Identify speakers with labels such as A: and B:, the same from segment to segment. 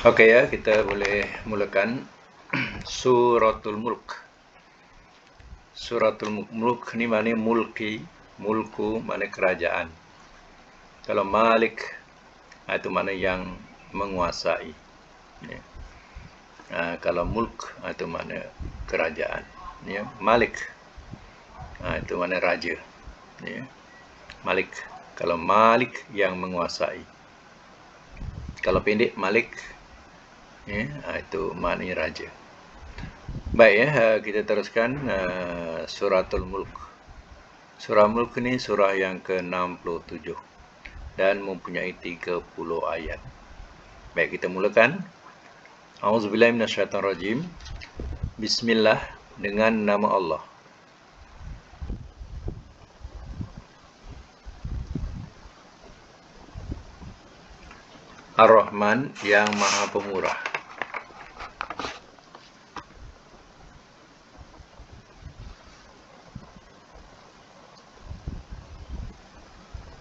A: Okey ya, kita boleh mulakan Suratul Mulk. Suratul Mulk, Mulk ni maknanya mulki, mulku makna kerajaan. Kalau Malik itu makna yang menguasai. Ya. Kalau Mulk itu makna kerajaan. Ya. Malik itu makna raja. Ya. Malik. Kalau Malik yang menguasai. Kalau pendek Malik, ya, itu maknanya raja. Baik ya, kita teruskan Suratul Mulk. Surah Mulk ni surah yang ke-67 dan mempunyai 30 ayat. Baik, kita mulakan. A'udzubillahi minasyaitonirrajim. Bismillah, dengan nama Allah. Ar-Rahman, yang Maha Pemurah.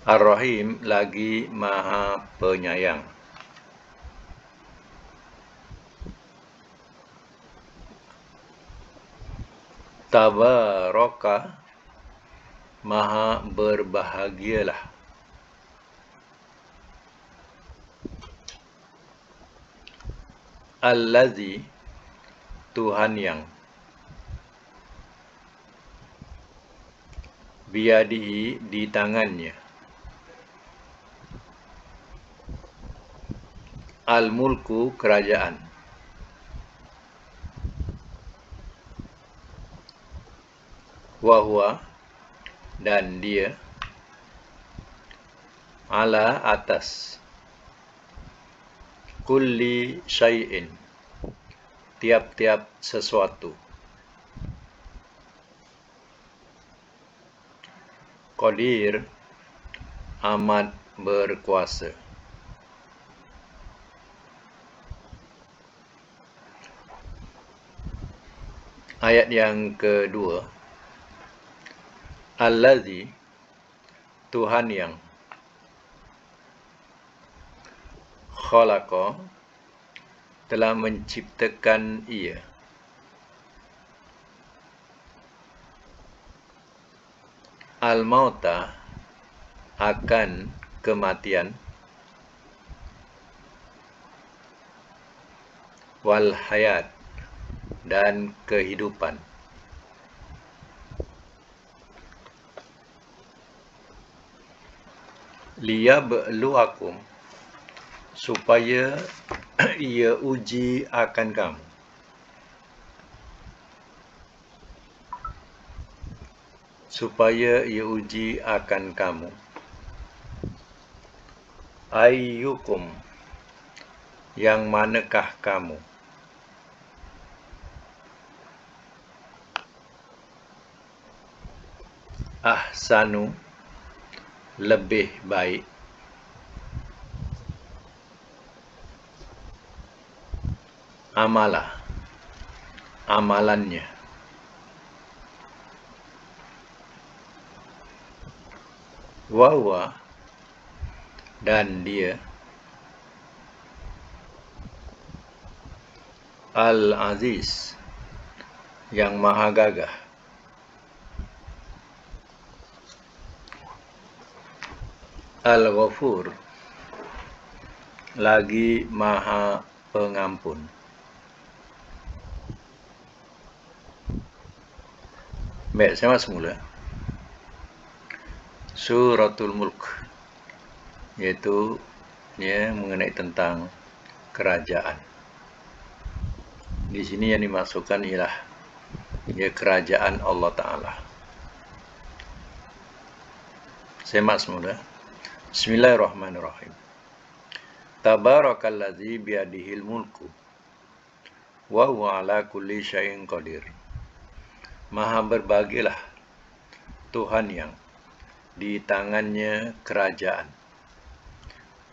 A: Ar-Rahim, lagi Maha Penyayang. Tabaraka, Maha berbahagialah. Allazi, Tuhan yang. Biyadihi, di tangannya. Al-Mulku, kerajaan. Wahwa, dan dia. Ala, atas. Kulli syai'in, tiap-tiap sesuatu. Qadir, amat berkuasa. Ayat yang kedua. Allazi, Tuhan yang. Khalaqa, telah menciptakan ia. Al-mauta, akan kematian. Wal hayat, dan kehidupan. Liyabluwakum, supaya ia uji akan kamu. Supaya ia uji akan kamu. Ayyukum, yang manakah kamu. Ahsanu, lebih baik. Amalah, amalannya. Wahwa, dan dia. Al-Aziz, yang maha gagah. Al-Ghafur, lagi maha pengampun. Baik, saya masuk mula. Suratul Mulk, iaitu mengenai tentang kerajaan. Di sini yang dimasukkan ialah kerajaan Allah Ta'ala. Saya masuk mula. Bismillahirrahmanirrahim. Tabarakallazi biyadihil mulku wa huwa ala kulli syai'in qadir. Maha berbahagialah Tuhan yang di tangannya kerajaan,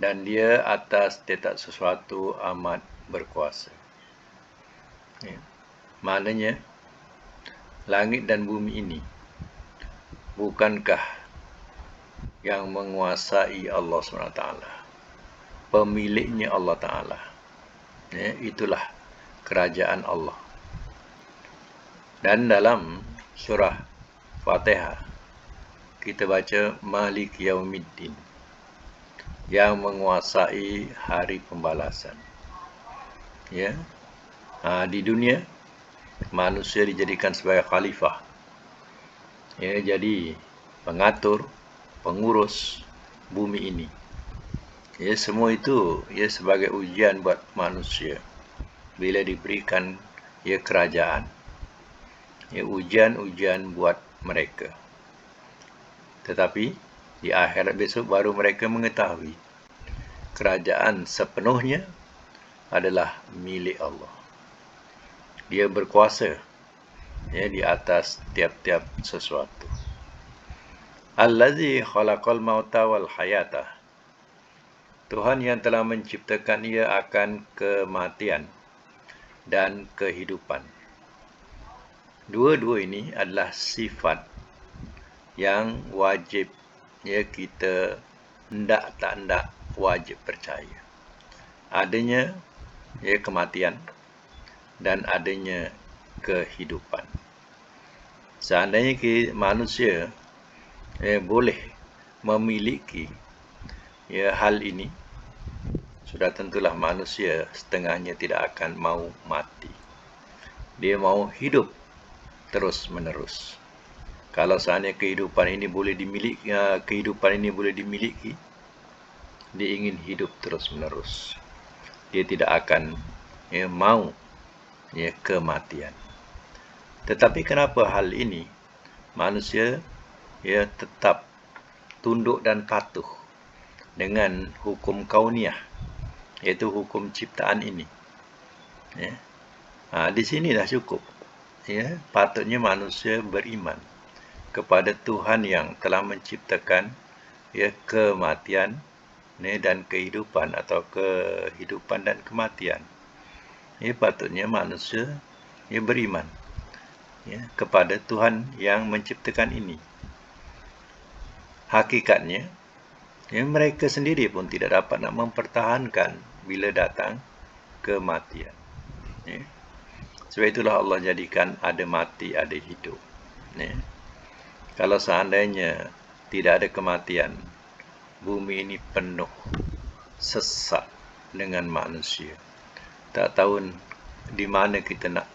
A: dan dia atas setiap sesuatu amat berkuasa. Maknanya, langit dan bumi ini bukankah yang menguasai Allah SWT, pemiliknya Allah Ta'ala. Ya, itulah kerajaan Allah. Dan dalam surah Fatihah kita baca Malik Yaumiddin, yang menguasai hari pembalasan. Ya, di dunia manusia dijadikan sebagai khalifah. Ya, jadi pengatur, pengurus bumi ini. Ya, semua itu ya sebagai ujian buat manusia bila diberikan ya kerajaan. Ya, ujian-ujian buat mereka. Tetapi di akhirat besok baru mereka mengetahui kerajaan sepenuhnya adalah milik Allah. Dia berkuasa ya di atas tiap-tiap sesuatu. Allazi khalaqal mauta wal hayata. Tuhan yang telah menciptakan ia akan kematian dan kehidupan. Dua-dua ini adalah sifat yang wajib ya kita hendak tak hendak wajib percaya. Adanya ya kematian dan adanya kehidupan. Seandainya manusia boleh memiliki ya hal ini, sudah tentulah manusia setengahnya tidak akan mau mati. Dia mau hidup terus menerus. Kalau seandainya kehidupan ini boleh dimiliki, dia ingin hidup terus menerus. Dia tidak akan mau kematian. Tetapi kenapa hal ini manusia tetap tunduk dan patuh dengan hukum kauniyah, yaitu hukum ciptaan ini? Di sini dah cukup. Patutnya manusia beriman kepada Tuhan yang telah menciptakan kematian dan kehidupan, atau kehidupan dan kematian. Patutnya manusia beriman kepada Tuhan yang menciptakan ini. Hakikatnya mereka sendiri pun tidak dapat nak mempertahankan bila datang kematian. Sebab itulah Allah jadikan ada mati, ada hidup. Kalau seandainya tidak ada kematian, bumi ini penuh sesak dengan manusia. Tak tahu di mana kita nak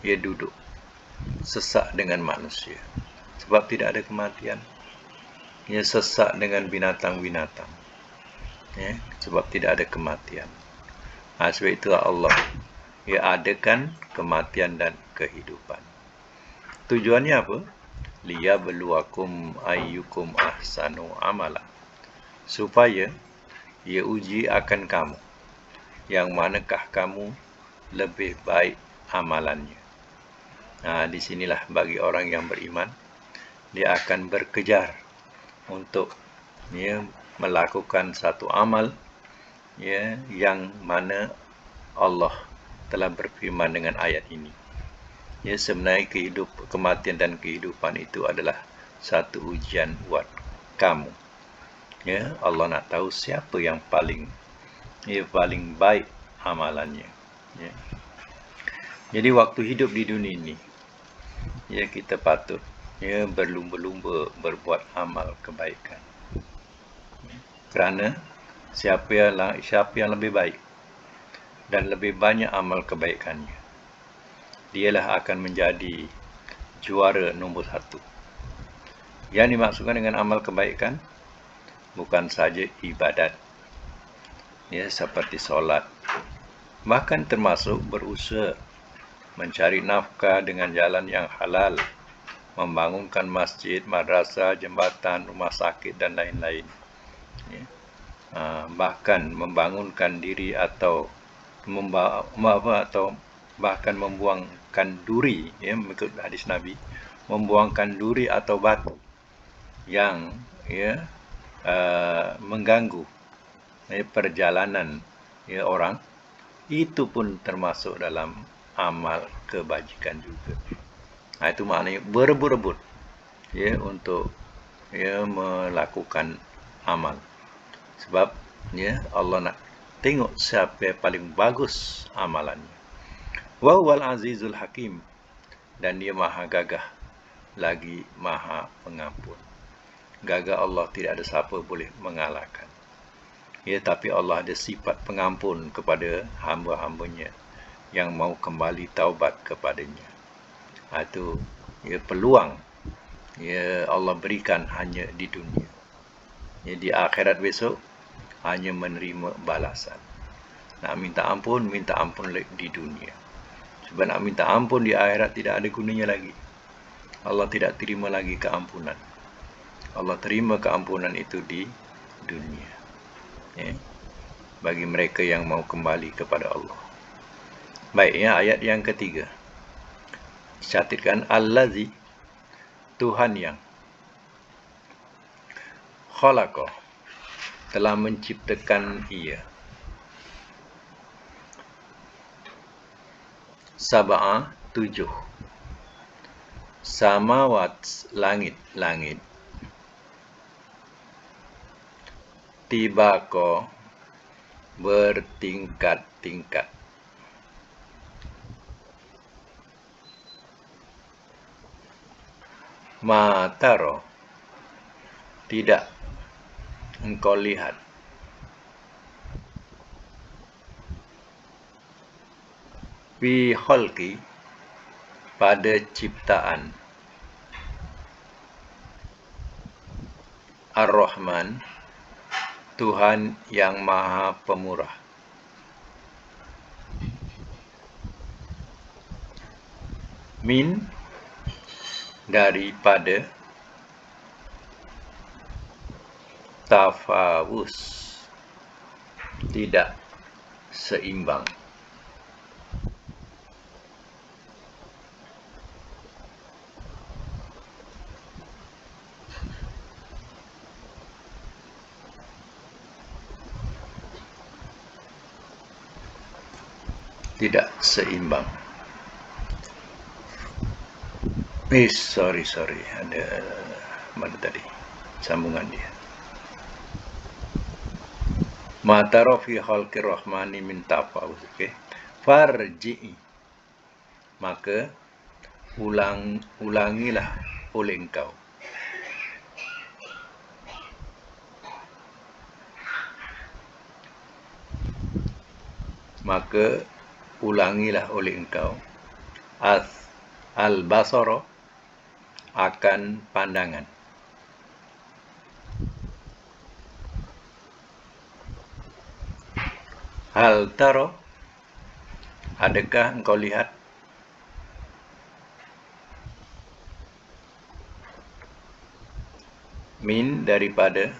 A: duduk. Sesak dengan manusia. Sebab tidak ada kematian. Sesak dengan binatang-binatang. Sebab tidak ada kematian. Sebab itulah Allah adakan kematian dan kehidupan. Tujuannya apa? Liyabluwakum ayyukum ahsanu amala. Supaya ia uji akan kamu, yang manakah kamu lebih baik amalannya. Di sinilah bagi orang yang beriman, dia akan berkejar untuk melakukan satu amal yang mana Allah telah berfirman dengan ayat ini. Sebenarnya kematian dan kehidupan itu adalah satu ujian buat kamu. Allah nak tahu siapa yang paling baik amalannya. Jadi waktu hidup di dunia ini, kita patut berlumba-lumba berbuat amal kebaikan. Kerana siapa yang lebih baik dan lebih banyak amal kebaikannya, dialah akan menjadi juara nombor 1. Yang dimaksudkan dengan amal kebaikan bukan saja ibadat, seperti solat, bahkan termasuk berusaha mencari nafkah dengan jalan yang halal, membangunkan masjid, madrasah, jambatan, rumah sakit dan lain-lain. Bahkan membangunkan diri atau bahkan membuangkan duri, mengikut hadis Nabi, membuangkan duri atau batu yang mengganggu perjalanan orang, itu pun termasuk dalam amal kebajikan juga. Itu maknanya berebut-rebut untuk melakukan amal. Sebab Allah nak Tengok siapa yang paling bagus amalannya. Wa huwal azizul hakim. Dan dia maha gagah lagi maha pengampun. Gagah Allah tidak ada siapa boleh mengalahkan. Ya, tapi Allah ada sifat pengampun kepada hamba-hambanya yang mau kembali taubat kepadanya. Itu ya, peluang ya Allah berikan hanya di dunia. Ya, di akhirat besok hanya menerima balasan. Nak minta ampun di dunia. Sebab nak minta ampun di akhirat tidak ada gunanya lagi. Allah tidak terima lagi keampunan. Allah terima keampunan itu di dunia. Ya. Bagi mereka yang mau kembali kepada Allah. Baik, ya, ayat yang ketiga. Catatkan Allazi, Tuhan yang khalaqa, telah menciptakan ia. Sab'a, 7. Samawat, langit-langit. Tibaqa, bertingkat-tingkat. Ma taro, tidak engkau lihat. Fi khalqi, pada ciptaan. Ar-Rahman, Tuhan yang maha pemurah. Min, daripada. Tafawus, tidak seimbang. Tidak seimbang. Sorry. Ada mana tadi? Sambungan dia. Ma tara fi khalqir rahmani min tafawus. Okey. Farji'i. Maka ulangilah oleh engkau. Maka ulangilah oleh engkau al-basara, akan pandangan. Hal taro, adakah engkau lihat? Min, daripada.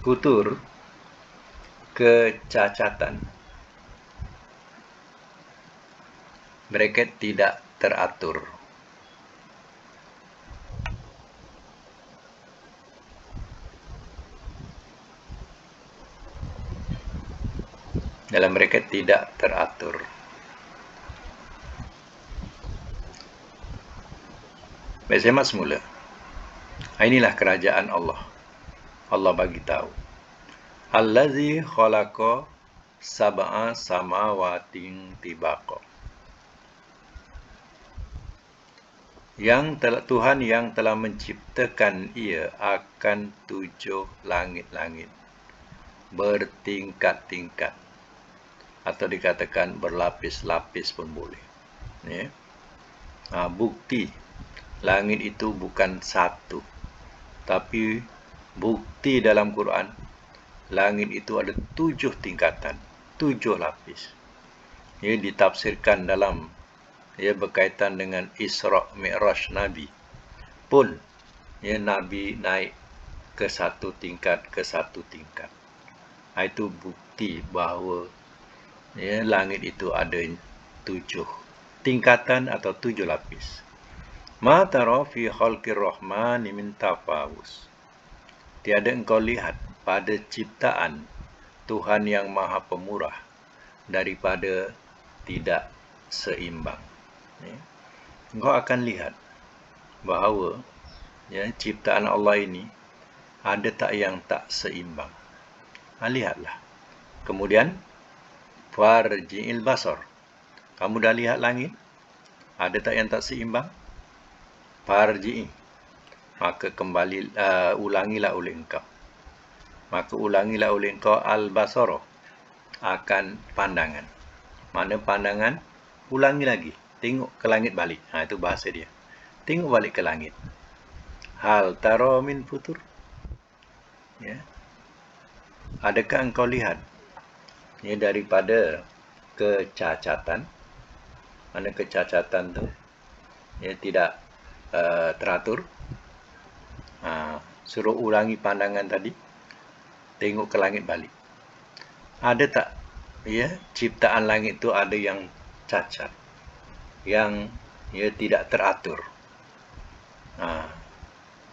A: Futur, kecacatan. Bracket tidak teratur. Dalam bracket tidak teratur. Baik, saya semula. Inilah kerajaan Allah. Allah bagi tahu. Allazi khalaqa sab'a samawatin tibaqa. Tuhan yang telah menciptakan ia akan 7 langit-langit bertingkat-tingkat, atau dikatakan berlapis-lapis pun boleh. Ya. Bukti langit itu bukan satu, tapi bukti dalam Quran langit itu ada 7 tingkatan, 7 lapis. Ia ditafsirkan dalam berkaitan dengan Isra Mi'raj Nabi pun, Nabi naik ke satu tingkat. Itu bukti bahawa langit itu ada 7 tingkatan atau 7 lapis. Ma tara fi khalqir rahmani min tafawus. Tiada engkau lihat pada ciptaan Tuhan yang maha pemurah daripada tidak seimbang. Engkau akan lihat bahawa ciptaan Allah ini ada tak yang tak seimbang? Lihatlah. Kemudian, farji'il basar. Kamu dah lihat langit? Ada tak yang tak seimbang? Farji'i. Maka kembali, ulangilah oleh engkau. Maka ulangilah oleh engkau al-basara, akan pandangan. Mana pandangan? Ulangi lagi. Tengok ke langit balik. Itu bahasa dia. Tengok balik ke langit. Hal tara min futur. Ya. Adakah engkau lihat? Ya, daripada kecacatan. Mana kecacatan tu? Ya, tidak teratur. Suruh ulangi pandangan tadi. Tengok ke langit balik. Ada tak, ya, ciptaan langit tu ada yang cacat, yang tidak teratur?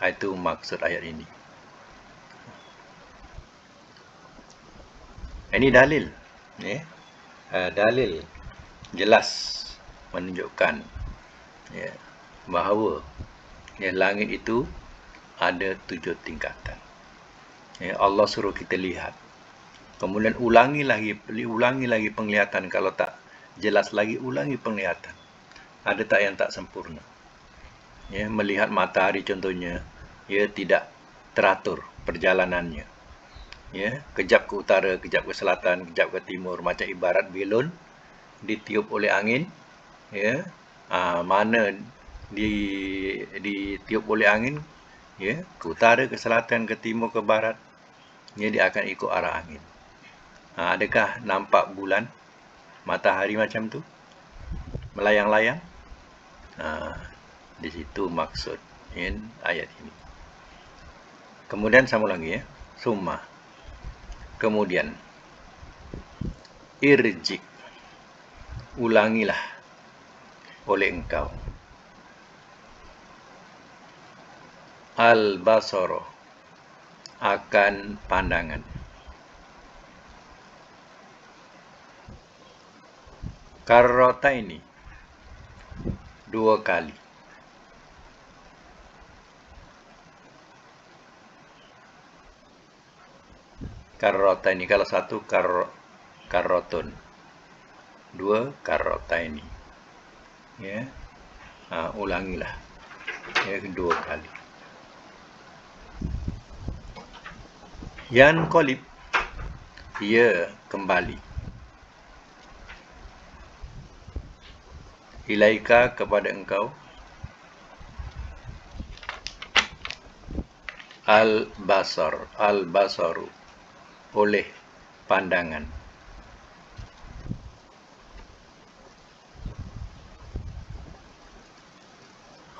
A: Itu maksud ayat ini. Ini dalil, ya, dalil jelas menunjukkan, ya, bahawa, ya, langit itu ada 7 tingkatan. Ya, Allah suruh kita lihat. Kemudian ulangi lagi penglihatan. Kalau tak jelas lagi, ulangi penglihatan. Ada tak yang tak sempurna? Ya, melihat matahari contohnya, ya, tidak teratur perjalanannya. Ya, kejap ke utara, kejap ke selatan, kejap ke timur, macam ibarat belon ditiup oleh angin. Ya, mana ditiup oleh angin, ya, ke utara, ke selatan, ke timur, ke barat, ya, dia akan ikut arah angin. Adakah nampak bulan, matahari macam tu, melayang-layang? Di situ maksud ayat ini. Kemudian sambung lagi, ya. Summa. Kemudian, irji. Ulangilah oleh engkau. Al-basara, akan pandangan. Karrataini, 2 kali. Karrataini, kalau satu karrotun, 2 karrataini. Ya, ulangilah, ya, 2 kali. Yan qalib, ia kembali. Ilaika, kepada engkau. Al-basaru, oleh pandangan.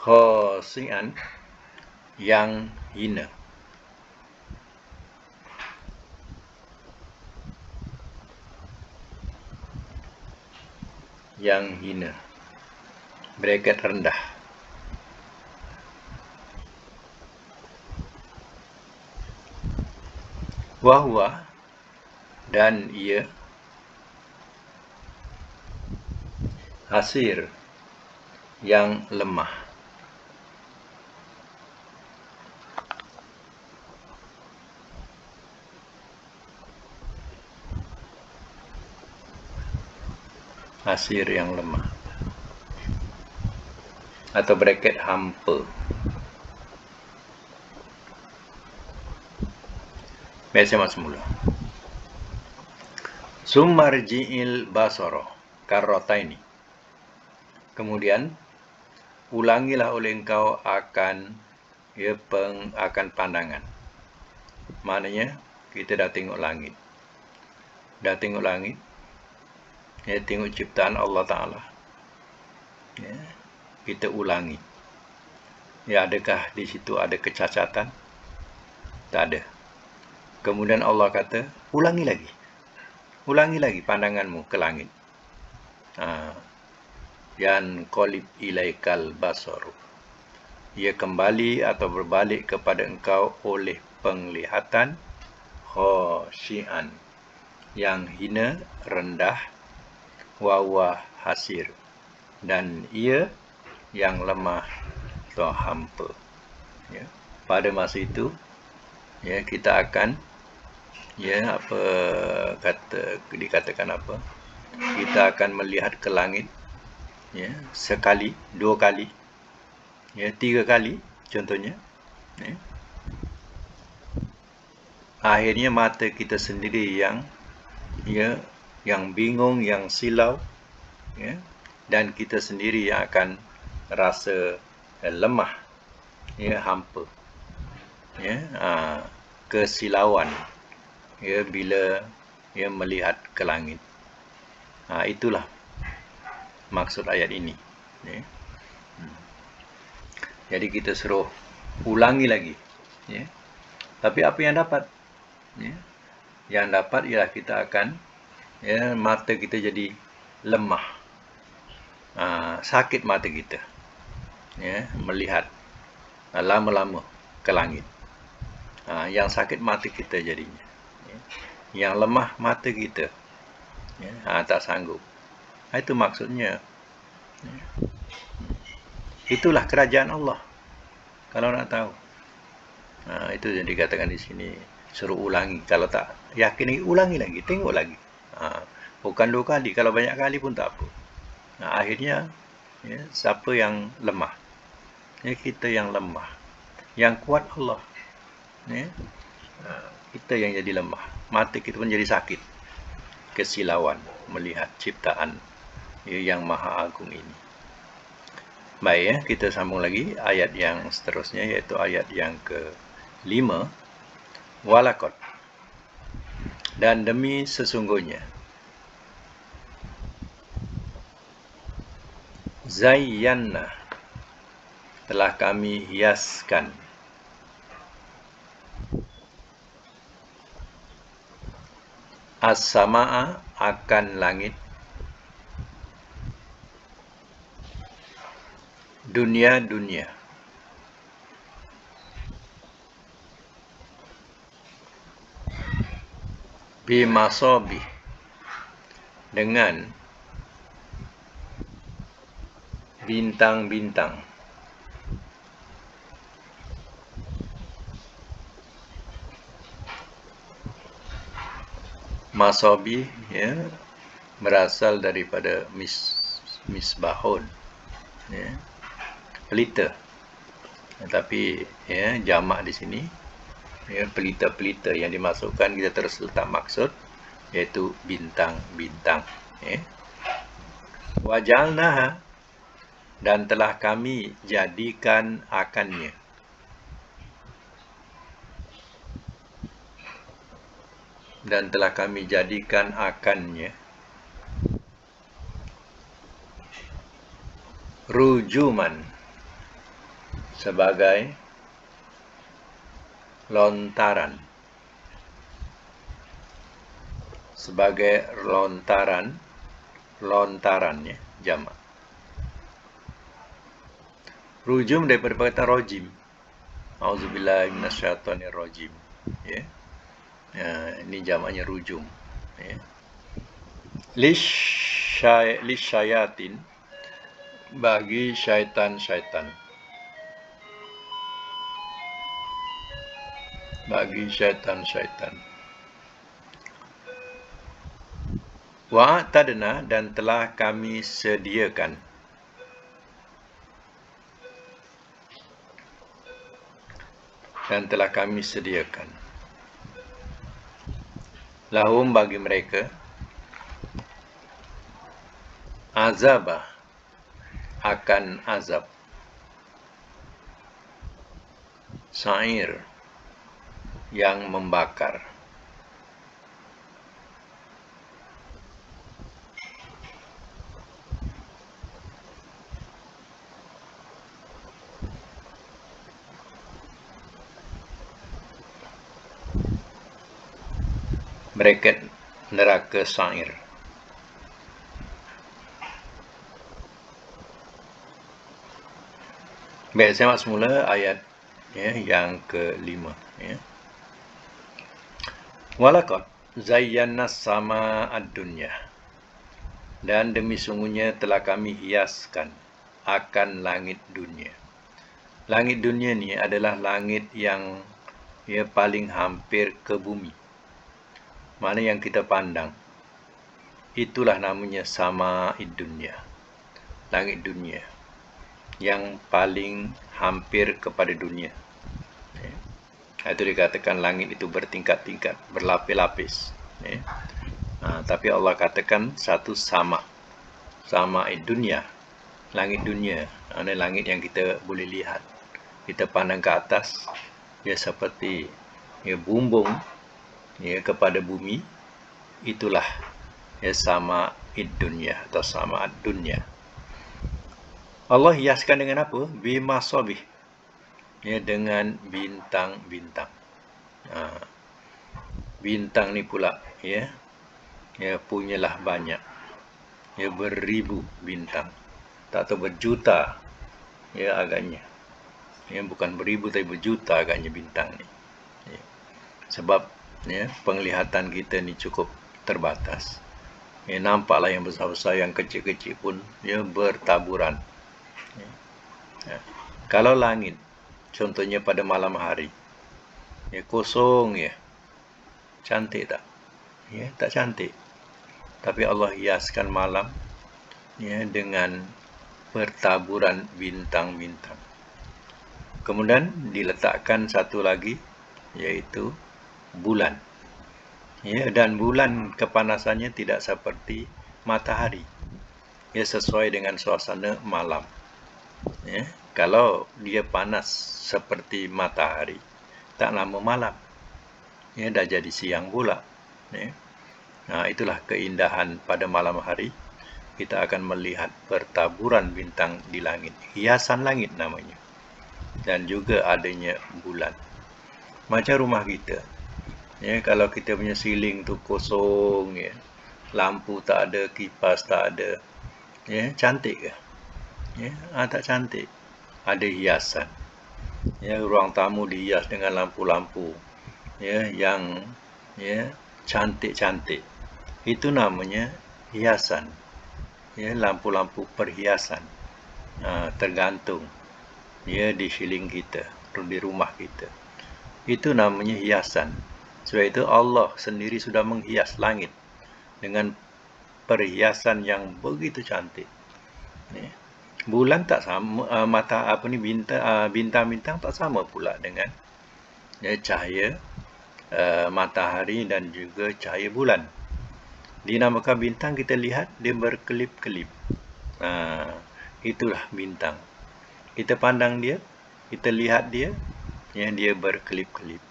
A: Khasi'an, yang hina. Yang hina. Bracket rendah. Wahwa, dan ia. Hasir, yang lemah. Hasir, yang lemah. Atau bracket hampa. Biasa mak semula. Summarji'il basara karrataini. Kemudian ulangilah oleh engkau akan pandangan. Maknanya kita dah tengok langit. Ya, tengok ciptaan Allah Ta'ala. Ya, kita ulangi. Ya, adakah di situ ada kecacatan? Tak ada. Kemudian Allah kata, ulangi lagi pandanganmu ke langit. Yan qalib ilaikal basaru, ia kembali atau berbalik kepada engkau oleh penglihatan. Khasyi'an, yang hina, rendah. Wawa hasir, dan ia yang lemah atau hampa. Ya. Pada masa itu, ya, kita akan, ya, apa dikatakan apa? Kita akan melihat ke langit, ya, sekali, 2 kali, ya, 3 kali contohnya, ya. Akhirnya mata kita sendiri yang, ya, yang bingung, yang silau, ya, dan kita sendiri yang akan rasa lemah, ya, hampa, ya, kesilauan, ya, bila, ya, melihat ke langit. Itulah maksud ayat ini, ya. Jadi kita suruh ulangi lagi, ya. Tapi apa yang dapat, ya? Yang dapat ialah kita akan, ya, mata kita jadi lemah, sakit mata kita, ya, melihat lama-lama ke langit. Yang sakit mata kita jadinya, ya. Yang lemah mata kita, ya, tak sanggup. Itu maksudnya, ya. Itulah kerajaan Allah, kalau nak tahu. Itu yang dikatakan di sini, suruh ulangi. Kalau tak yakin, ulangi lagi, tengok lagi. Bukan 2 kali, kalau banyak kali pun tak apa. Akhirnya, ya, siapa yang lemah? Ya, kita yang lemah. Yang kuat Allah, ya. Kita yang jadi lemah. Mata kita pun jadi sakit. Kesilauan melihat ciptaan, ya, yang maha agung ini. Baik, ya, kita sambung lagi ayat yang seterusnya, yaitu ayat yang ke-5. Walakot, dan demi sesungguhnya, Zayyanna, telah kami hiaskan, as-sama'a, akan langit, dunia, bimasobih, dengan bintang-bintang, masobih, ya, berasal daripada misbahun, ya, pelita. Tapi, ya, jamak di sini, ya, pelita-pelita yang dimasukkan, kita terus letak maksud, iaitu bintang-bintang, ya. Wajalnaha, dan telah kami jadikan akannya, rujuman, sebagai lontaran, ya, jamak. Rujum daripada perkataan rojim. Auzubillahi minasyaitonirrajim, ya. Ini jamaknya rujum, ya. Lisyayatin, bagi syaitan-syaitan. Wa'tadna, dan telah kami sediakan, lahum, bagi mereka, azabah, akan azab, sa'ir, yang membakar. Bracket neraka sa'ir. Baik, saya mak semula ayat, ya, yang ke-5, ya. Walaqad zayyana sama ad-dunya, dan demi sungguhnya telah kami hiaskan akan langit dunia. Langit dunia ni adalah langit yang paling hampir ke bumi. Mana yang kita pandang, itulah namanya sama'id dunya, langit dunia, yang paling hampir kepada dunia. Itu dikatakan langit itu bertingkat-tingkat, berlapis-lapis. Tapi Allah katakan satu sama'id dunya, langit dunia. Ini langit yang kita boleh lihat. Kita pandang ke atas, seperti bumbung kepada bumi. Itulah sama'id dunya atau sama'ad dunya. Allah hiaskan dengan apa? Bimasabih, dengan bintang-bintang. Bintang ni pula punyalah banyak, beribu bintang, tak tahu berjuta agaknya. Bukan beribu tapi berjuta agaknya bintang ni. Sebab penglihatan kita ni cukup terbatas. Nampaklah yang besar-besar, yang kecil-kecil pun bertaburan. Kalau langit, contohnya pada malam hari, kosong cantik tak? Tak cantik. Tapi Allah hiaskan malam dengan pertaburan bintang-bintang. Kemudian diletakkan satu lagi, yaitu bulan. Dan bulan kepanasannya tidak seperti matahari. Sesuai dengan suasana malam. Kalau dia panas seperti matahari, tak lama malam. Dah jadi siang pula. Itulah keindahan pada malam hari. Kita akan melihat pertaburan bintang di langit. Hiasan langit namanya. Dan juga adanya bulan. Macam rumah kita. Kalau kita punya siling tu kosong, lampu tak ada, kipas tak ada, cantik ke? Tak cantik. Ada hiasan. Ruang tamu dihias dengan lampu-lampu yang cantik-cantik. Itu namanya hiasan. Lampu-lampu perhiasan. Tergantung di siling kita, di rumah kita. Itu namanya hiasan. Sebab itu Allah sendiri sudah menghias langit dengan perhiasan yang begitu cantik. Bulan tak sama, bintang-bintang tak sama pula dengan cahaya matahari dan juga cahaya bulan. Dinamakan bintang, kita lihat dia berkelip-kelip. Itulah bintang. Kita pandang dia, kita lihat dia, dia berkelip-kelip.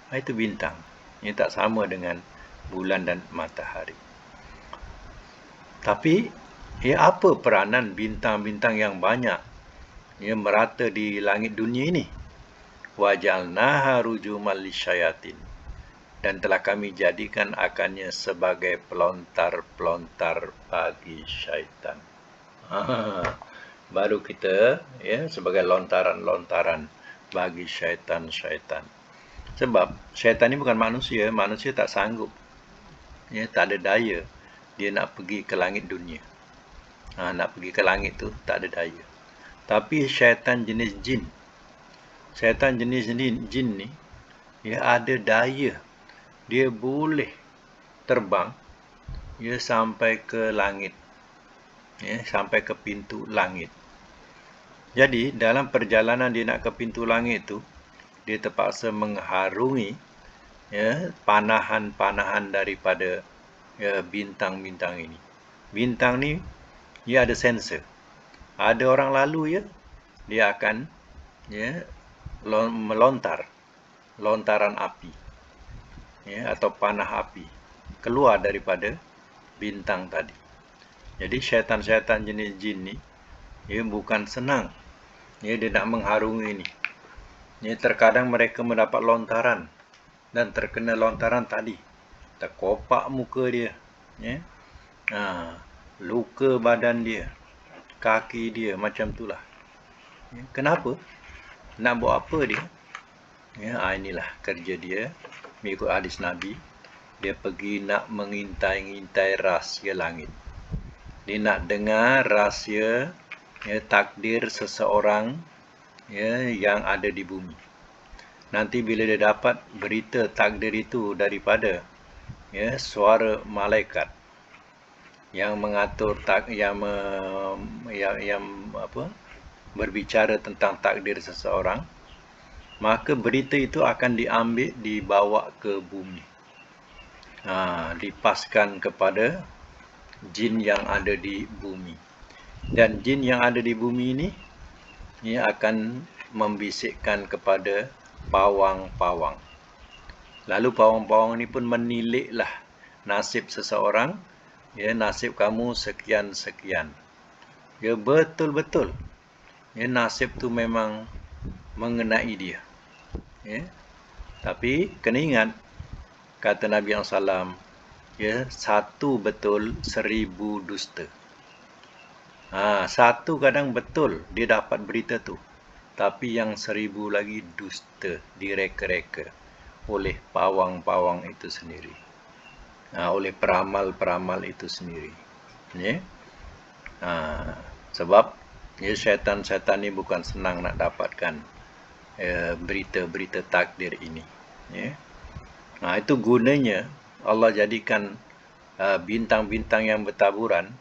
A: Itu bintang. Ini tak sama dengan bulan dan matahari. Tapi apa peranan bintang-bintang yang banyak merata di langit dunia ini? Wajalnaha rujumal lisyayatin, dan telah kami jadikan akannya sebagai pelontar-pelontar bagi syaitan. Baru kita sebagai lontaran-lontaran bagi syaitan-syaitan. Sebab syaitan ni bukan manusia. Manusia tak sanggup, tak ada daya dia nak pergi ke langit dunia. Nak pergi ke langit tu tak ada daya. Tapi syaitan jenis jin, syaitan jenis jin ni ada daya. Dia boleh terbang sampai ke langit, sampai ke pintu langit. Jadi dalam perjalanan dia nak ke pintu langit tu, dia terpaksa mengharungi panahan-panahan daripada bintang-bintang ini. Bintang ni dia ada sensor. Ada orang lalu dia akan melontar, lontaran api atau panah api keluar daripada bintang tadi. Jadi syaitan-syaitan jenis jin ni bukan senang. Dia nak mengharungi ini. Terkadang mereka mendapat lontaran dan terkena lontaran tadi, terkopak muka dia, luka badan dia, kaki dia, macam itulah. Kenapa? Nak buat apa dia? Inilah kerja dia. Mengikut hadis Nabi, dia pergi nak mengintai-ngintai rahsia langit. Dia nak dengar rahsia takdir seseorang yang ada di bumi. nanti bila dia dapat berita takdir itu daripada suara malaikat yang mengatur berbicara tentang takdir seseorang, maka berita itu akan dibawa ke bumi. Dipaskan kepada jin yang ada di bumi. Dan jin yang ada di bumi ini akan membisikkan kepada pawang-pawang. Lalu pawang-pawang ini pun meniliklah nasib seseorang, nasib kamu sekian-sekian. Betul-betul. Nasib tu memang mengenai dia. Tapi kena ingat, kata Nabi SAW, satu betul, 1000 dusta. Satu kadang betul, dia dapat berita tu. Tapi yang 1000 lagi dusta, direka-reka oleh pawang-pawang itu sendiri. Oleh peramal-peramal itu sendiri. Sebab syaitan-syaitan ni bukan senang nak dapatkan berita-berita takdir ini. Itu gunanya Allah jadikan bintang-bintang yang bertaburan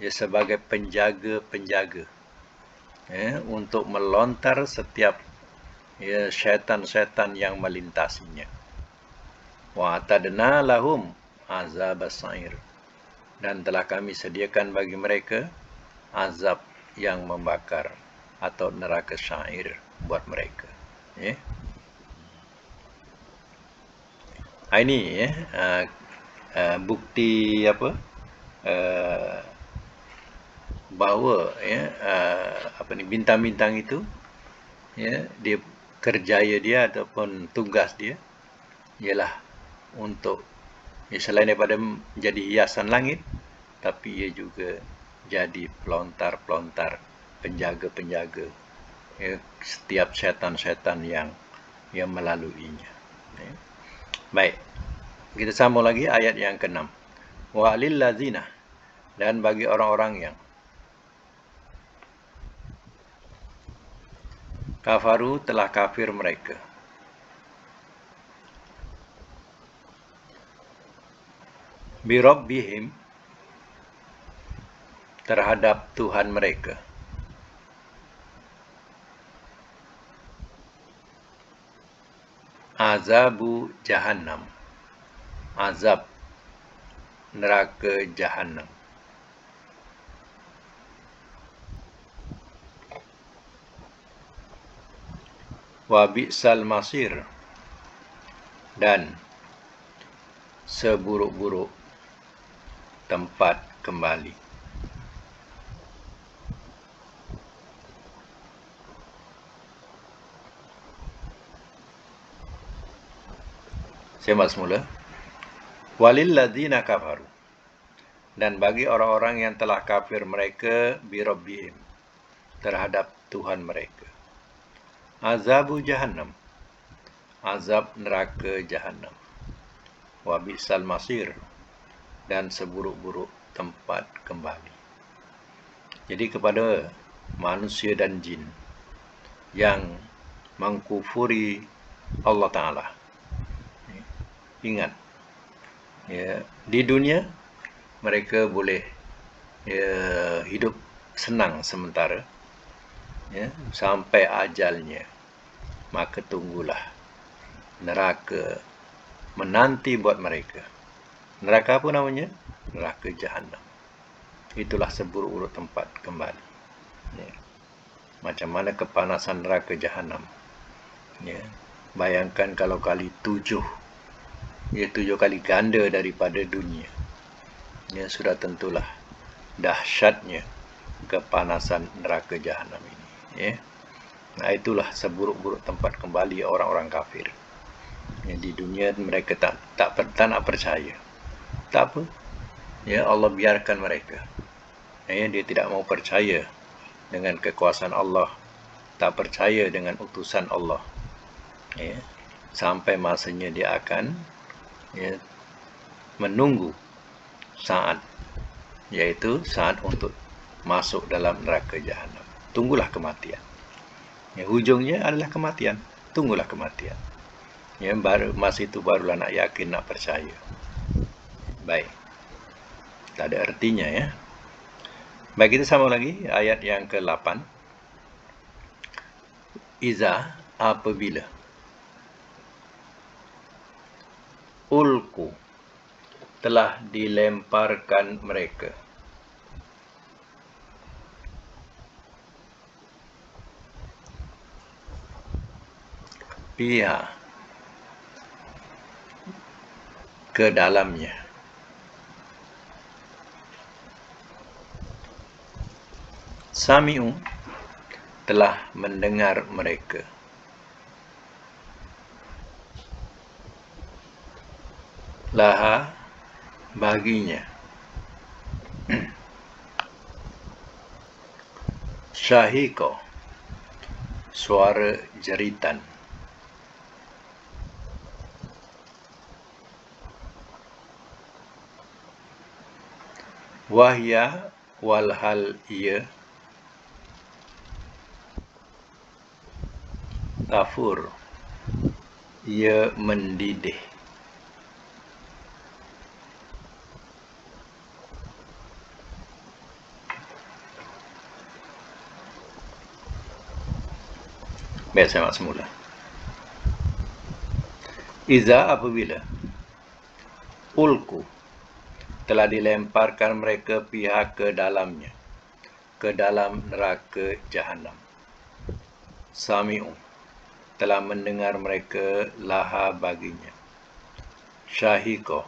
A: sebagai penjaga-penjaga untuk melontar setiap syaitan-syaitan yang melintasinya. Wa atadna lahum azabas sa'ir, dan telah kami sediakan bagi mereka azab yang membakar atau neraka syair buat mereka. Ini bukti bahawa bintang-bintang itu dia kerjaya dia ataupun tugas dia ialah untuk selain daripada menjadi hiasan langit, tapi ia juga jadi pelontar-pelontar, penjaga-penjaga setiap syaitan-syaitan yang melaluinya. Baik, kita sambung lagi ayat yang ke-6. Wa lil ladzina, dan bagi orang-orang yang kafaru, telah kafir mereka, bi rabbihim, terhadap Tuhan mereka, azabu jahannam, azab neraka jahannam, wa bi'sal masir, dan seburuk-buruk tempat kembali. Saya buat semula. Walil ladzina kafaru, dan bagi orang-orang yang telah kafir mereka, bi rabbihim, terhadap Tuhan mereka, azabu jahannam, azab neraka jahannam, wa bi'sal masir, dan seburuk-buruk tempat kembali. Jadi kepada manusia dan jin yang mengkufuri Allah Ta'ala, ingat, di dunia mereka boleh hidup senang sementara, sampai ajalnya, maka tunggulah neraka menanti buat mereka. Neraka apa namanya? Neraka jahannam. Itulah seburuk-buruk tempat kembali. Macam mana kepanasan neraka jahannam. Bayangkan kalau kali 7, 7 kali ganda daripada dunia. Sudah tentulah dahsyatnya kepanasan neraka jahannam ini. Itulah seburuk-buruk tempat kembali orang-orang kafir. Di dunia mereka tak nak percaya. Tak apa. Allah biarkan mereka. Dia tidak mau percaya dengan kekuasaan Allah, tak percaya dengan utusan Allah. Sampai masanya dia akan menunggu saat, yaitu saat untuk masuk dalam neraka jahannam. Tunggulah kematian. Hujungnya adalah kematian. tunggulah kematian. Ya, masa itu barulah nak yakin, nak percaya. Baik. Tak ada artinya ya. Baik, kita sambung lagi ayat yang ke-8. Iza, apabila. Ulku, telah dilemparkan mereka. Fiha, ke dalamnya. Sami'u, telah mendengar mereka. Laha, baginya. Syahiko, suara jeritan. Wahya, walhal ia. Tafur, ia mendidih. Baik, saya mak semula. Iza, apabila. Ulku, telah dilemparkan mereka pihak ke dalamnya, ke dalam neraka Jahannam. Sami'u, telah mendengar mereka laha baginya. Syahiko,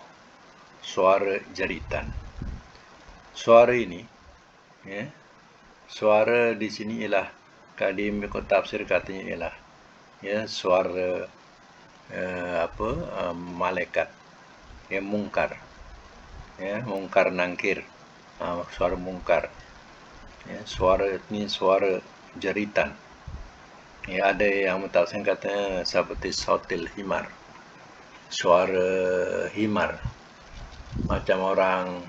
A: suara jeritan. Suara ini, ya, suara di sini ialah kadim tafsir katanya ialah ya suara malaikat, ya, mungkar, ya, mungkar nangkir, suara mungkar, ya, suara ini suara jeritan. Ya, ada yang mentafsir katanya seperti sautil himar, suara himar, macam orang,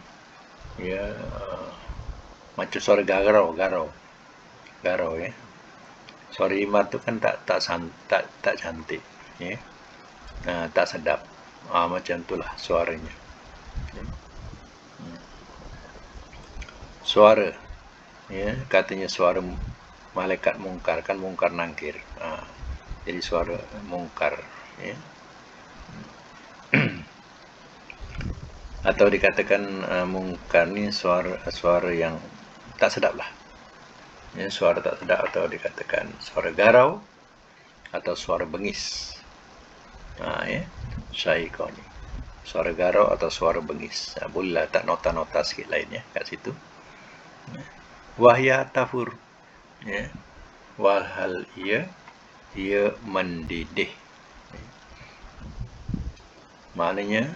A: ya, macam suara garau ya. Suara himar tu kan tak cantik, ya, tak sedap, macam itulah suaranya. Ya. Suara, ya, katanya suara malaikat mungkar, kan mungkar nangkir, jadi suara mungkar, ya. Atau dikatakan mungkar ni suara yang tak sedap lah, ya, suara tak sedap, atau dikatakan suara garau atau suara bengis, ya, syaikh ni suara garau atau suara bengis. Bolehlah tak nota-nota sikit lain ya kat situ. Wahya tafur, ya, walhal ia mendidih. Maknanya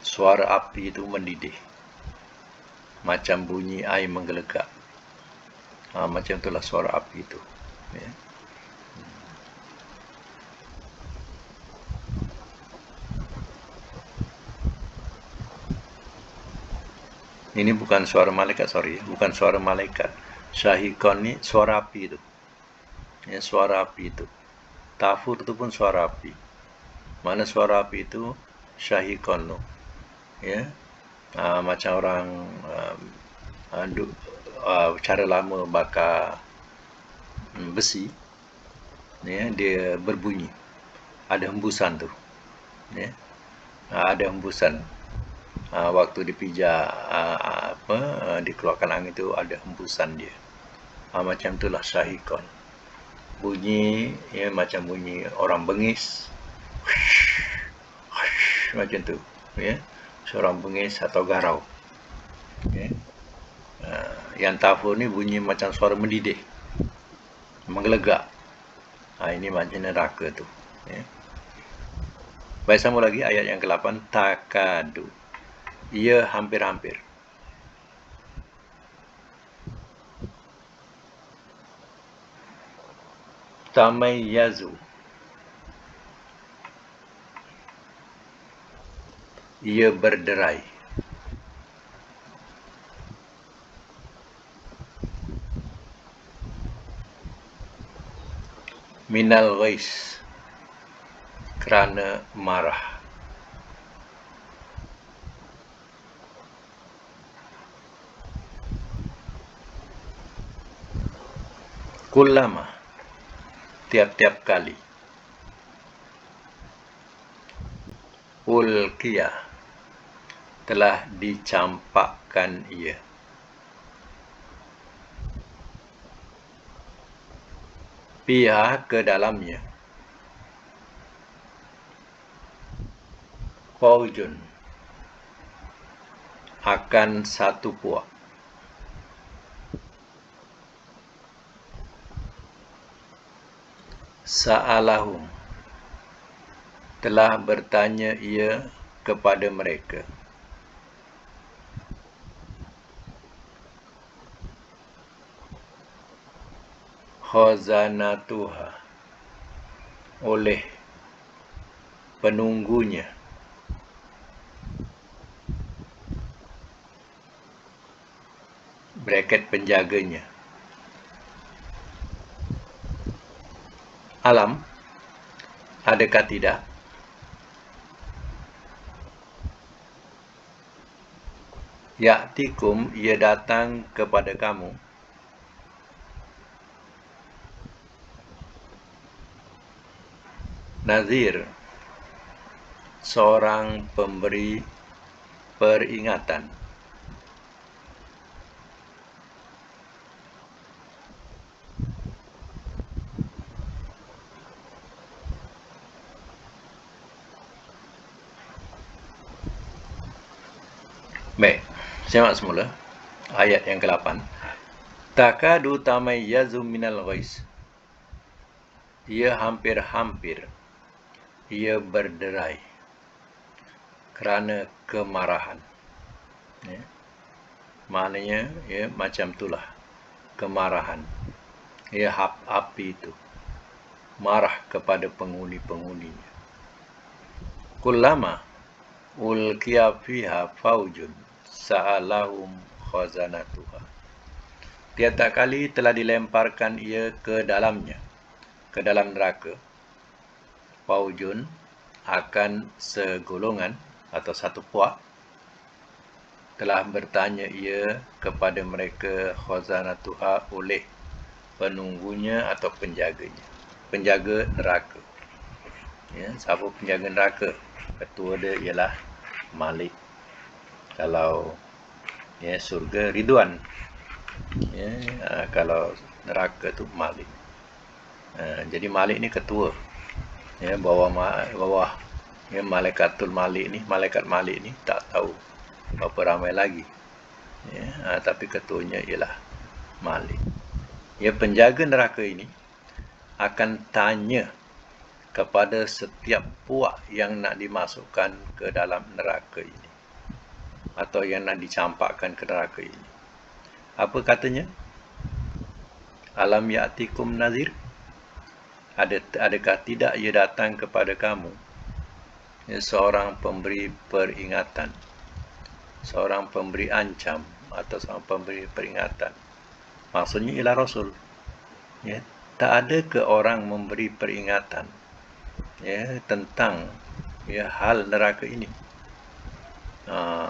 A: suara api itu mendidih, macam bunyi air menggelegak. Macam itulah suara api itu, ya. Ini bukan suara malaikat, bukan suara malaikat. Syahikon ni suara api itu, ya, suara api itu. Tafur itu pun suara api. Mana suara api itu syahikon tu, ya, macam orang cara lama bakar besi, ya, dia berbunyi, ada hembusan tu, ya, ada hembusan. Waktu dipijak dikeluarkan angin itu ada hembusan dia. Macam itulah syahikon. Bunyi, ya, macam bunyi orang bengis, macam tu, ya, seorang bengis atau garau, ya. Yang tafur ni bunyi macam suara mendidih, menggelegak. Ini macam neraka tu, ya. Baik, sambung lagi ayat yang ke-8. Takadu, ia hampir-hampir. Tamayyazu, ia berderai. Minal ghais, kerana marah. Kullama, tiap-tiap kali. Ulqiya, telah dicampakkan ia. Fiha, ke dalamnya. Faujun, akan satu puak. Sa'alahum, telah bertanya ia kepada mereka. Khazanatuha, oleh penunggunya. Braket penjaganya. Alam, adakah tidak? Ya'tikum, ia datang kepada kamu. Nazir, seorang pemberi peringatan. Baik, simak semula ayat yang ke-8. Takadu tamayyazu minal ghais. Ia hampir-hampir ia berderai kerana kemarahan. Ya. Maknanya, ya, macam itulah kemarahan. Ya, api itu marah kepada penghuni-penghuninya. Kullama ulqiya fiha faujun sa'alahum khazanatuha. Tiap-tiap kali telah dilemparkan ia ke dalamnya, ke dalam neraka. Faujun, akan segolongan atau satu puak. Telah bertanya ia kepada mereka khazanatuha, oleh penunggunya atau penjaganya. Penjaga neraka. Ya, siapa penjaga neraka? Ketua dia ialah Malik. Kalau ya, surga Ridwan. Ya, kalau neraka tu Malik. Jadi Malik ni ketua. Ya, bawah ya, Malaikatul Malik ni, malaikat Malik ni tak tahu berapa ramai lagi. Ya, tapi ketuanya ialah Malik. Ya, penjaga neraka ini akan tanya kepada setiap puak yang nak dimasukkan ke dalam neraka ini, atau yang nak dicampakkan ke neraka ini. Apa katanya? Alam ya'tikum nazir? Adakah tidak ia datang kepada kamu, ya, seorang pemberi peringatan, seorang pemberi ancam, atau seorang pemberi peringatan? Maksudnya ialah Rasul. Ya, tak ada ke orang memberi peringatan, ya, tentang, ya, hal neraka ini?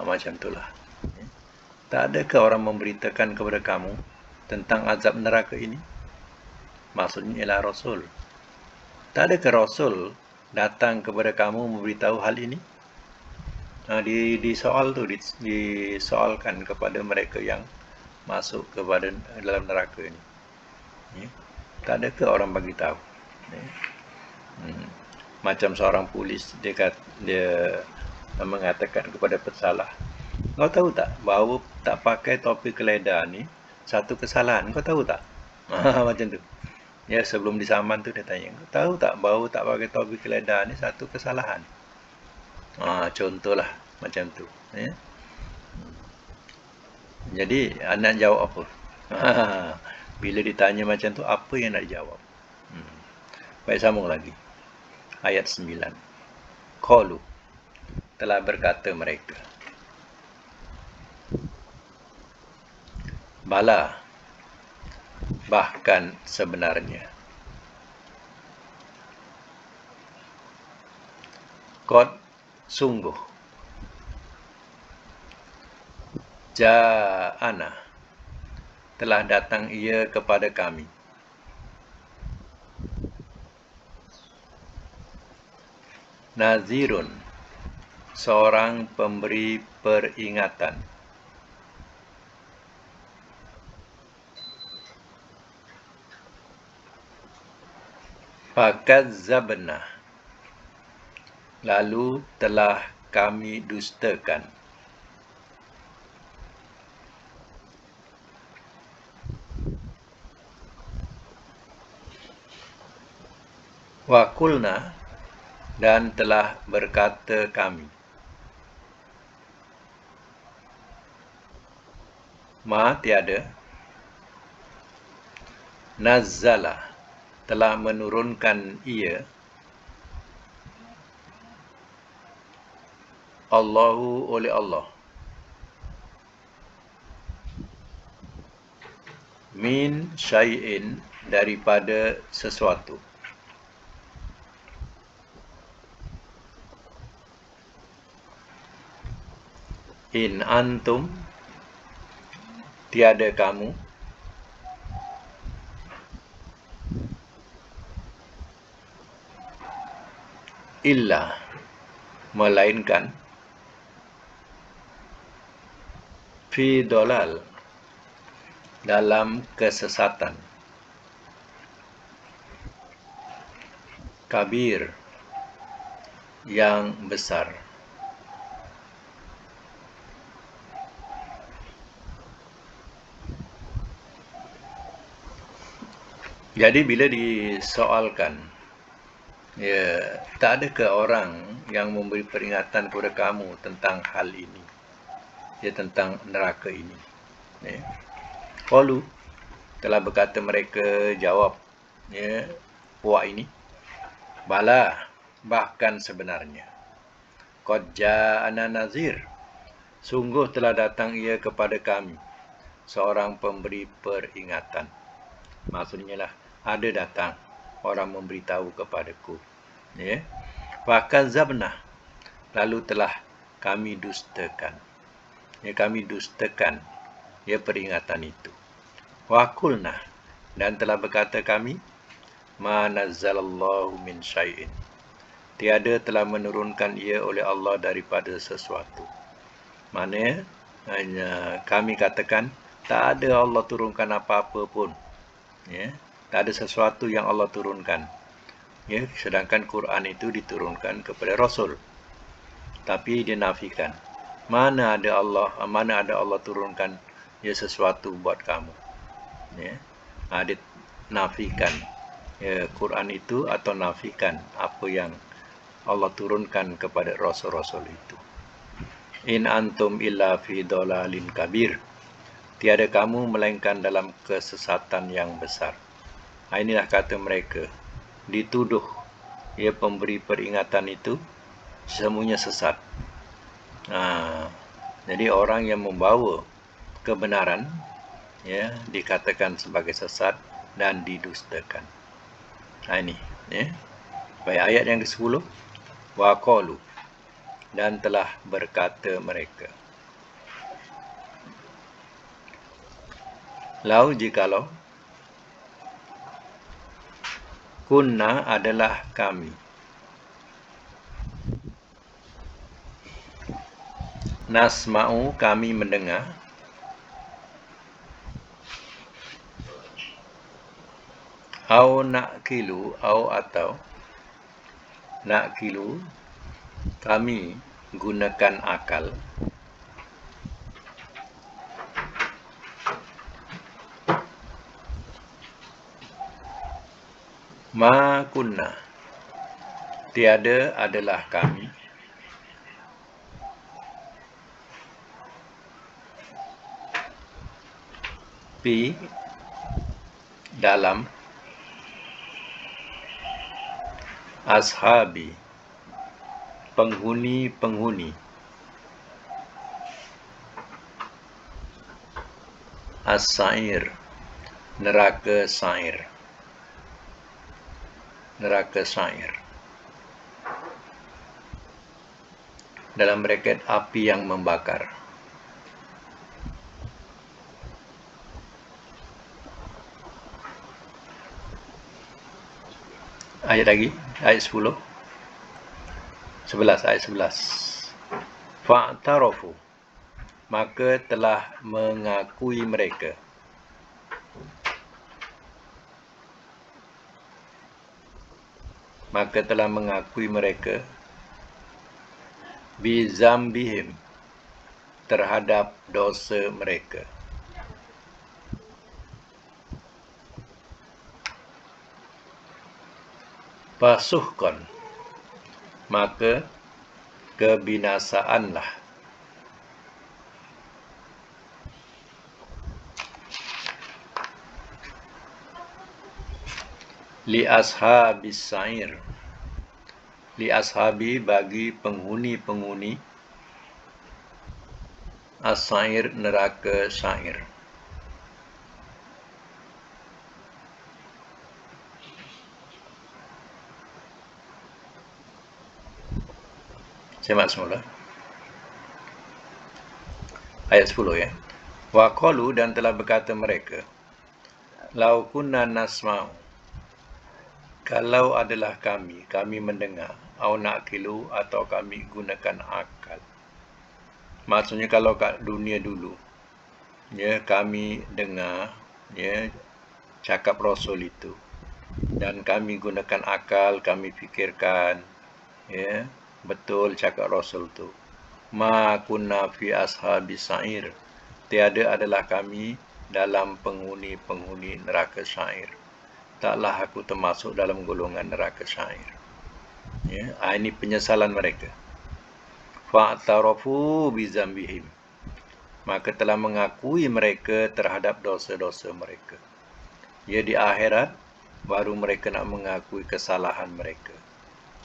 A: Macam itulah. Ya. Tak ada ke orang memberitakan kepada kamu tentang azab neraka ini? Maksudnya ialah Rasul. Tak ada ke Rasul datang kepada kamu memberitahu hal ini? Disoalkan kepada mereka yang masuk kepada dalam neraka ini. Ya. Tak ada ke orang bagi tahu? Ya. Macam seorang polis, dia mengatakan kepada pesalah, kau tahu tak bahawa tak pakai topi keledar ni satu kesalahan? Kau tahu tak? Macam tu. Ya, sebelum disaman tu dia tanya, kau tahu tak bahawa tak pakai topi keledar ni satu kesalahan? Contohlah macam tu. Ya. Jadi anak jawab apa? Bila ditanya macam tu, apa yang nak dijawab? Baik, sambung lagi. Ayat 9. Qalu, telah berkata mereka, bala, bahkan sebenarnya. Qad sungguh. Ja'ana telah datang ia kepada kami. Nazirun seorang pemberi peringatan. Fakazzabna lalu telah kami dustakan. Wa qulna dan telah berkata kami. Ma tiada. Nazzala telah menurunkan ia. Allahu oleh Allah. Min syai'in daripada sesuatu. In antum tiada kamu. Illa melainkan. Fi dolal dalam kesesatan. Kabir yang besar. Jadi bila disoalkan, ya, tak ada ke orang yang memberi peringatan kepada kamu tentang hal ini, ya, tentang neraka ini. Ya. Qalu telah berkata mereka, jawab, ya, puak ini, bala, bahkan sebenarnya. Qad ja'ana nazir, sungguh telah datang ia kepada kami, seorang pemberi peringatan. Maksudnya lah, ada datang orang memberitahu kepadaku. Ya. Fakazzabna lalu telah kami dustakan. Ya, kami dustakan, ya, peringatan itu. Wa qulna dan telah berkata kami, ma nazzalallahu min syai'in, tiada telah menurunkan ia oleh Allah daripada sesuatu. Maknanya hanya kami katakan tak ada Allah turunkan apa-apa pun. Ya, tak ada sesuatu yang Allah turunkan. Ya, sedangkan Quran itu diturunkan kepada Rasul. Tapi dia nafikan. Mana ada Allah turunkan, ya, sesuatu buat kamu. Ya, dia nafikan, ya, Quran itu atau nafikan apa yang Allah turunkan kepada Rasul-Rasul itu. In antum illa fi dolalin kabir, tiada kamu melainkan dalam kesesatan yang besar. Inilah kata mereka, dituduh, ya, pemberi peringatan itu semuanya sesat. Jadi orang yang membawa kebenaran, ya, dikatakan sebagai sesat dan didustakan. Ini, ya. Baik, ayat yang ke-10. Wa qalu dan telah berkata mereka. Lau jikalau, kunna adalah kami, nasma'u kami mendengar, au nakilu au atau nakilu kami gunakan akal, ma kunna tiada adalah kami, fi dalam ashabi penghuni as-sa'ir neraka sa'ir. dalam bracket api yang membakar. Ayat lagi, ayat 10. 11, ayat 11. Fa'tarafu, maka telah mengakui mereka. Maka telah mengakui mereka bizambihim, terhadap dosa mereka. Fasuhkan, maka kebinasaanlah. Li ashabis sa'ir, li ashabi, bagi penghuni-penghuni as-sa'ir, neraka sa'ir. Semak semula. Ayat 10 ya. Wa qalu, dan telah berkata mereka, lau kunna nasma'u, kalau adalah kami mendengar, au naqilu, atau kami gunakan akal. Maksudnya kalau kat dunia dulu, ya, kami dengar, ya, cakap Rasul itu, dan kami gunakan akal, kami fikirkan, ya, betul cakap Rasul tu. Ma kunna fi ashabis sa'ir, tiada adalah kami dalam penghuni-penghuni neraka sa'ir. Taklah aku termasuk dalam golongan neraka sa'ir. Ya, ini penyesalan mereka. Fa'tarafu bizambihim, maka telah mengakui mereka terhadap dosa-dosa mereka. Ya, di akhirat baru mereka nak mengakui kesalahan mereka.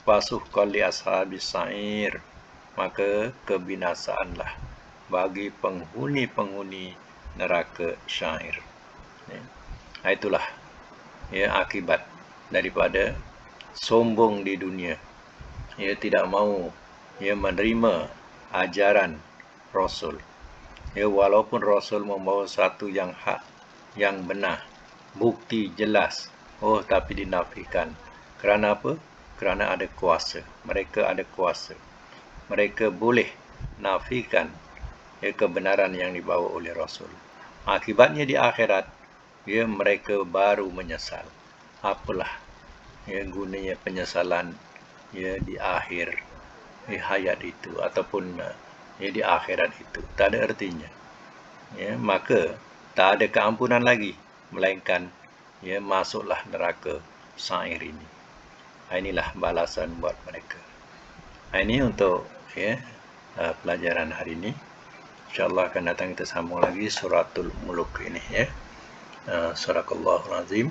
A: Fasuhqan li ashabis sa'ir, maka kebinasaanlah bagi penghuni-penghuni neraka syair. Ya. Itulah, ya, akibat daripada sombong di dunia. Ya, tidak mau, ya, menerima ajaran Rasul. Ya, walaupun Rasul membawa satu yang hak, yang benar, bukti jelas, tapi dinafikan. Kerana apa? Kerana ada kuasa. Mereka ada kuasa. Mereka boleh nafikan, ya, kebenaran yang dibawa oleh Rasul. Akibatnya di akhirat, ya, mereka baru menyesal. Apalah, ya, gunanya penyesalan, ya, di akhir, ya, hayat itu, ataupun, ya, di akhirat itu. Tak ada artinya. Ya, maka tak ada keampunan lagi, melainkan, ya, masuklah neraka sa'ir ini. Inilah balasan buat mereka. Ini untuk, ya, pelajaran hari ini. InsyaAllah akan datang kita sambung lagi suratul muluk ini, ya. Sadaqallahul azim.